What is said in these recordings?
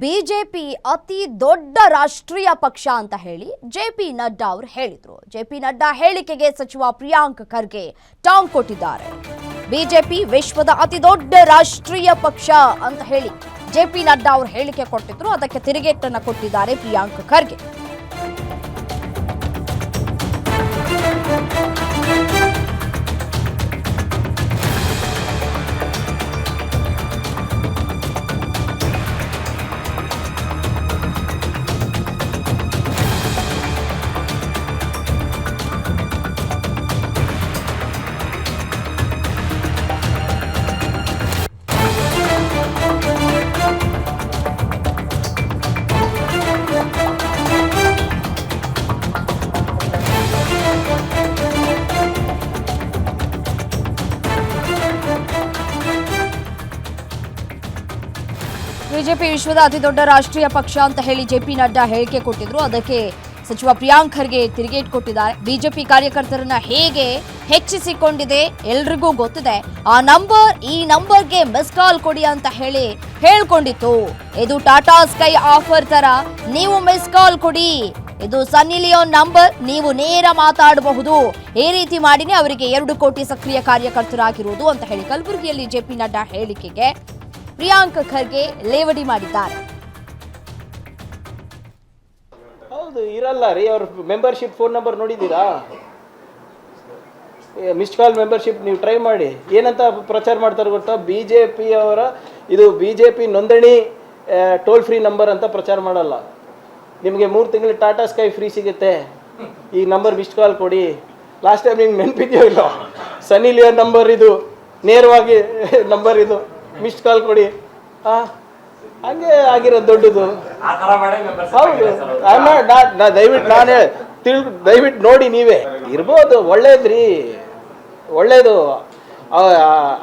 BJP ಅತಿ ದೊಡ್ಡ ರಾಷ್ಟ್ರೀಯ ಪಕ್ಷ ಅಂತ ಹೇಳಿ ಜೆಪಿ ನಡ್ಡಾ ಅವರು ಹೇಳಿದ್ರು. ಜೆಪಿ ನಡ್ಡಾ ಹೇಳಿಕೆಗೆ ಸಚಿವ ಪ್ರಿಯಾಂಕ್ ಖರ್ಗೆ ಟಾಂಗ್ ಕೊಟ್ಟಿದ್ದಾರೆ. ಬಿಜೆಪಿ ವಿಶ್ವದ ಅತಿ ದೊಡ್ಡ ರಾಷ್ಟ್ರೀಯ ಪಕ್ಷ ಅಂತ ಹೇಳಿ ಜೆಪಿ ನಡ್ಡಾ ಅವರು ಹೇಳಿಕೆ ಕೊಟ್ಟಿದ್ರು. ಅದಕ್ಕೆ ತಿರುಗೇಟನ್ನ ಕೊಟ್ಟಿದ್ದಾರೆ ಪ್ರಿಯಾಂಕ್ ಖರ್ಗೆ. ಬಿಜೆಪಿ ವಿಶ್ವದ ಅತಿ ದೊಡ್ಡ ರಾಷ್ಟ್ರೀಯ ಪಕ್ಷ ಅಂತ ಹೇಳಿ ಜೆಪಿ ನಡ್ಡಾ ಹೇಳಿಕೆ ಕೊಟ್ಟಿದ್ರು. ಅದಕ್ಕೆ ಸಚಿವ ಪ್ರಿಯಾಂಕ್ ಖರ್ಗೆ ತಿರುಗೇಟ್ ಕೊಟ್ಟಿದ್ದಾರೆ. ಬಿಜೆಪಿ ಕಾರ್ಯಕರ್ತರನ್ನ ಹೇಗೆ ಹೆಚ್ಚಿಸಿಕೊಂಡಿದೆ ಎಲ್ರಿಗೂ ಗೊತ್ತಿದೆ. ಆ ನಂಬರ್ ಈ ನಂಬರ್ಗೆ ಮಿಸ್ ಕಾಲ್ ಕೊಡಿ ಅಂತ ಹೇಳಿ ಹೇಳ್ಕೊಂಡಿತ್ತು. ಇದು ಟಾಟಾ ಸ್ಕೈ ಆಫರ್ ತರ, ನೀವು ಮಿಸ್ ಕಾಲ್ ಕೊಡಿ, ಇದು ಸನ್ನಿ ಲಿಯೋನ್ ನಂಬರ್, ನೀವು ನೇರ ಮಾತಾಡಬಹುದು. ಈ ರೀತಿ ಮಾಡಿನೇ ಅವರಿಗೆ 2 ಕೋಟಿ ಸಕ್ರಿಯ ಕಾರ್ಯಕರ್ತರಾಗಿರುವುದು ಅಂತ ಹೇಳಿ ಕಲಬುರಗಿಯಲ್ಲಿ ಜೆಪಿ ನಡ್ಡಾ ಹೇಳಿಕೆಗೆ ಪ್ರಿಯಾಂಕ್ ಖರ್ಗೆ ಲೇವಡಿ ಮಾಡಿದ್ದಾರೆ. ಹೌದು, ಇರಲ್ಲ ರೀ. ಅವ್ರ ಮೆಂಬರ್ಶಿಪ್ ಫೋನ್ ನಂಬರ್ ನೋಡಿದ್ದೀರಾ? ಮಿಸ್ಡ್ ಕಾಲ್ ಮೆಂಬರ್ಶಿಪ್ ನೀವು ಟ್ರೈ ಮಾಡಿ. ಏನಂತ ಪ್ರಚಾರ ಮಾಡ್ತಾರೆ ಗೊತ್ತಾ? BJP ಅವರ ಇದು BJP ನೋಂದಣಿ ಟೋಲ್ ಫ್ರೀ ನಂಬರ್ ಅಂತ ಪ್ರಚಾರ ಮಾಡಲ್ಲ. ನಿಮಗೆ 3 ತಿಂಗಳು ಟಾಟಾ ಸ್ಕೈ ಫ್ರೀ ಸಿಗುತ್ತೆ, ಈ ನಂಬರ್ ಮಿಸ್ಡ್ ಕಾಲ್ ಕೊಡಿ. ಲಾಸ್ಟ್ ಟೈಮ್ ನಿಮ್ಗೆ ನೆನಪಿದೆಯೋ ಇಲ್ಲ, ಸನ್ನಿ ಲಿಯೋನ್ ನಂಬರ್ ಇದು, ನೇರವಾಗಿ ನಂಬರ್ ಇದು, ಮಿಸ್ಡ್ ಕಾಲ್ ಕೊಡಿ. ಹಂಗೆ ಆಗಿರೋದು ದೊಡ್ಡದು. ಹೌದು, ದಯವಿಟ್ಟು ನೋಡಿ, ನೀವೇ ಇರ್ಬೋದು. ಒಳ್ಳೇದ್ರಿ, ಒಳ್ಳೇದು.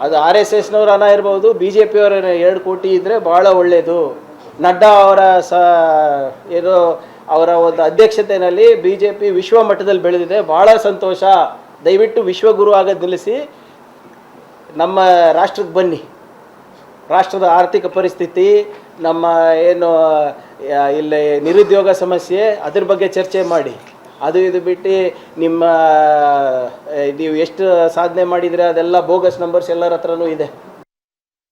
ಅದು RSSನವ್ರ ಹಣ ಇರ್ಬೋದು, BJP ಅವರ 2 ಕೋಟಿ ಇದ್ರೆ ಬಹಳ ಒಳ್ಳೇದು. ನಡ್ಡಾ ಅವರ ಏನೋ ಅವರ ಒಂದು ಅಧ್ಯಕ್ಷತೆಯಲ್ಲಿ BJP ವಿಶ್ವ ಮಟ್ಟದಲ್ಲಿ ಬೆಳೆದಿದೆ, ಬಹಳ ಸಂತೋಷ. ದಯವಿಟ್ಟು ವಿಶ್ವಗುರು ಆಗೋದು ನಿಲ್ಲಿಸಿ ನಮ್ಮ ರಾಷ್ಟ್ರಕ್ಕೆ ಬನ್ನಿ. ರಾಷ್ಟ್ರದ ಆರ್ಥಿಕ ಪರಿಸ್ಥಿತಿ, ನಮ್ಮ ಏನು ಇಲ್ಲಿ ನಿರುದ್ಯೋಗ ಸಮಸ್ಯೆ, ಅದ್ರ ಬಗ್ಗೆ ಚರ್ಚೆ ಮಾಡಿ. ಅದು ಇದು ಬಿಟ್ಟು ನೀವು ಎಷ್ಟು ಸಾಧನೆ ಮಾಡಿದರೆ ಅದೆಲ್ಲ ಬೋಗಸ್ ನಂಬರ್ಸ್ ಎಲ್ಲರ ಹತ್ರನೂ ಇದೆ.